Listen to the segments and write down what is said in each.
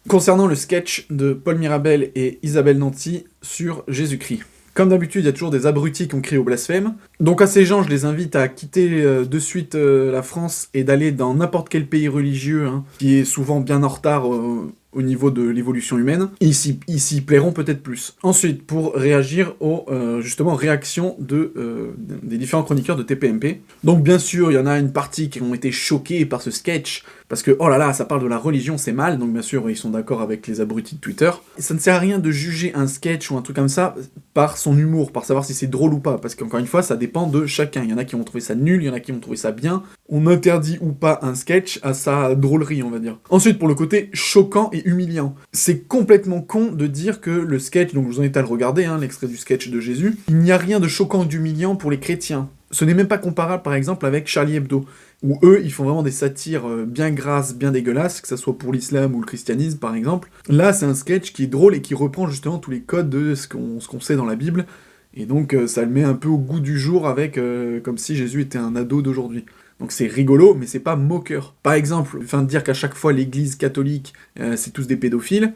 Concernant le sketch de Paul Mirabel et Isabelle Nanty sur Jésus-Christ. Comme d'habitude, il y a toujours des abrutis qui ont crié au blasphème. Donc à ces gens, je les invite à quitter de suite la France et d'aller dans n'importe quel pays religieux, qui est souvent bien en retard au niveau de l'évolution humaine. Ils s'y plairont peut-être plus. Ensuite, pour réagir aux justement réactions des différents chroniqueurs de TPMP. Donc bien sûr, il y en a une partie qui ont été choqués par ce sketch, parce que, oh là là, ça parle de la religion, c'est mal, donc bien sûr, ils sont d'accord avec les abrutis de Twitter. Et ça ne sert à rien de juger un sketch ou un truc comme ça par son humour, par savoir si c'est drôle ou pas, parce qu'encore une fois, ça dépend de chacun. Il y en a qui vont trouver ça nul, il y en a qui vont trouver ça bien. On interdit ou pas un sketch à sa drôlerie, on va dire. Ensuite, pour le côté choquant et humiliant. C'est complètement con de dire que le sketch, donc je vous invite à le regarder, l'extrait du sketch de Jésus, il n'y a rien de choquant ou d'humiliant pour les chrétiens. Ce n'est même pas comparable, par exemple, avec Charlie Hebdo, où eux, ils font vraiment des satires bien grasses, bien dégueulasses, que ça soit pour l'islam ou le christianisme, par exemple. Là, c'est un sketch qui est drôle et qui reprend justement tous les codes de ce qu'on sait dans la Bible, et donc ça le met un peu au goût du jour avec comme si Jésus était un ado d'aujourd'hui. Donc c'est rigolo, mais c'est pas moqueur. Par exemple, de dire qu'à chaque fois l'église catholique, c'est tous des pédophiles,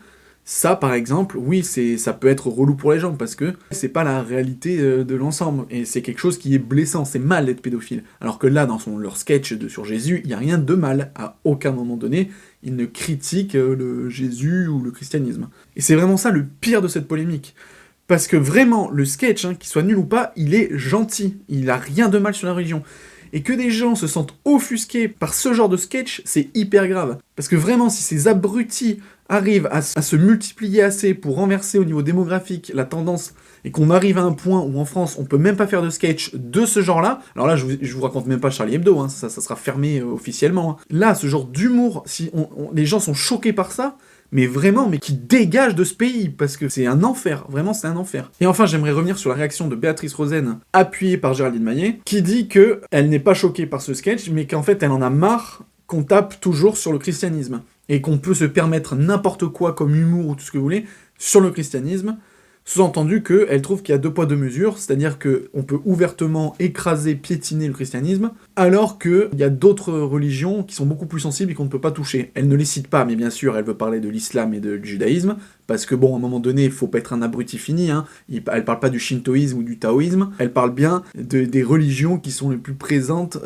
ça, par exemple, oui, ça peut être relou pour les gens, parce que c'est pas la réalité de l'ensemble, et c'est quelque chose qui est blessant, c'est mal d'être pédophile. Alors que là, dans leur sketch sur Jésus, il n'y a rien de mal, à aucun moment donné, ils ne critiquent le Jésus ou le christianisme. Et c'est vraiment ça le pire de cette polémique. Parce que vraiment, le sketch, qu'il soit nul ou pas, il est gentil, il a rien de mal sur la religion. Et que des gens se sentent offusqués par ce genre de sketch, c'est hyper grave. Parce que vraiment, si ces abrutis arrivent à se multiplier assez pour renverser au niveau démographique la tendance, et qu'on arrive à un point où en France, on peut même pas faire de sketch de ce genre-là, alors là, je vous raconte même pas Charlie Hebdo, ça sera fermé officiellement. Là, ce genre d'humour, si les gens sont choqués par ça, mais vraiment, mais qui dégage de ce pays, parce que c'est un enfer, vraiment c'est un enfer. Et enfin, j'aimerais revenir sur la réaction de Béatrice Rosen, appuyée par Géraldine Maillet, qui dit que elle n'est pas choquée par ce sketch, mais qu'en fait elle en a marre qu'on tape toujours sur le christianisme, et qu'on peut se permettre n'importe quoi comme humour ou tout ce que vous voulez sur le christianisme, sous-entendu qu'elle trouve qu'il y a deux poids deux mesures, c'est-à-dire qu'on peut ouvertement écraser, piétiner le christianisme, alors qu'il y a d'autres religions qui sont beaucoup plus sensibles et qu'on ne peut pas toucher. Elle ne les cite pas, mais bien sûr, elle veut parler de l'islam et du judaïsme, parce que bon, à un moment donné, il faut pas être un abruti fini, elle parle pas du shintoïsme ou du taoïsme, elle parle bien des religions qui sont les plus présentes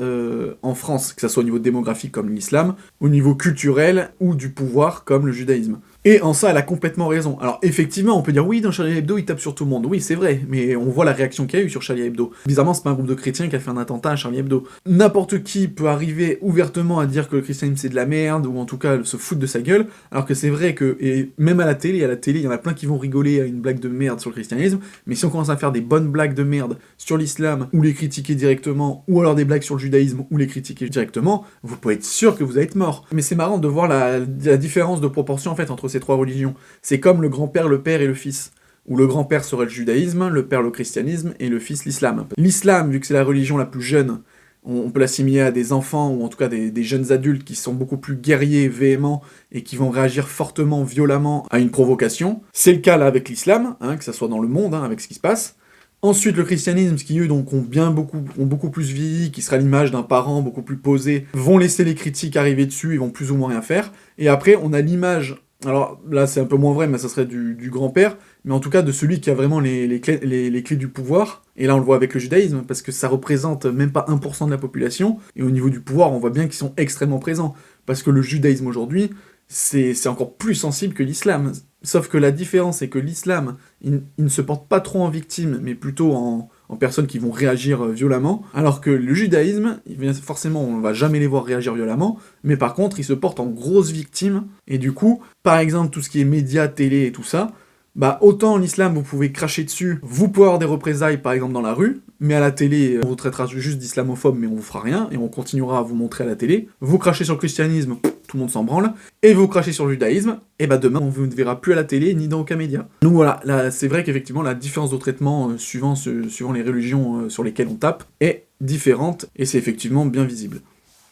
en France, que ce soit au niveau démographique comme l'islam, au niveau culturel ou du pouvoir comme le judaïsme. Et en ça, elle a complètement raison. Alors effectivement, on peut dire oui, dans Charlie Hebdo, il tape sur tout le monde. Oui, c'est vrai, mais on voit la réaction qu'il y a eu sur Charlie Hebdo. Bizarrement, c'est pas un groupe de chrétiens qui a fait un attentat à Charlie Hebdo. N'importe qui peut arriver ouvertement à dire que le christianisme c'est de la merde, ou en tout cas se foutre de sa gueule, alors que c'est vrai que, et même à la télé, il y en a plein qui vont rigoler à une blague de merde sur le christianisme, mais si on commence à faire des bonnes blagues de merde sur l'islam, ou les critiquer directement, ou alors des blagues sur le judaïsme, ou les critiquer directement, vous pouvez être sûr que vous allez être mort. Mais c'est marrant de voir la différence de proportion en fait entre ces trois religions. C'est comme le grand-père, le père et le fils. Où le grand-père serait le judaïsme, le père le christianisme, et le fils l'islam. L'islam, vu que c'est la religion la plus jeune, on peut l'assimiler à des enfants, ou en tout cas des jeunes adultes qui sont beaucoup plus guerriers, véhéments, et qui vont réagir fortement, violemment à une provocation. C'est le cas là avec l'islam, que ça soit dans le monde, avec ce qui se passe. Ensuite, le christianisme, qui eux donc ont beaucoup plus vieilli, qui sera l'image d'un parent beaucoup plus posé, vont laisser les critiques arriver dessus, ils vont plus ou moins rien faire. Et après, on a l'image, alors là c'est un peu moins vrai, mais ça serait du grand-père, mais en tout cas de celui qui a vraiment les clés du pouvoir. Et là on le voit avec le judaïsme, parce que ça représente même pas 1% de la population, et au niveau du pouvoir, on voit bien qu'ils sont extrêmement présents. Parce que le judaïsme aujourd'hui, c'est encore plus sensible que l'islam. Sauf que la différence, c'est que l'islam, il ne se porte pas trop en victime, mais plutôt en personnes qui vont réagir violemment, alors que le judaïsme, forcément, on va jamais les voir réagir violemment, mais par contre, il se porte en grosse victime, et du coup, par exemple, tout ce qui est médias, télé et tout ça, autant l'islam, vous pouvez cracher dessus, vous pouvez avoir des représailles, par exemple, dans la rue, mais à la télé, on vous traitera juste d'islamophobe, mais on vous fera rien, et on continuera à vous montrer à la télé. Vous crachez sur le christianisme, tout le monde s'en branle, et vous crachez sur le judaïsme, et demain, on ne verra plus à la télé, ni dans aucun média. Donc voilà, là, c'est vrai qu'effectivement, la différence de traitement, suivant les religions sur lesquelles on tape, est différente, et c'est effectivement bien visible.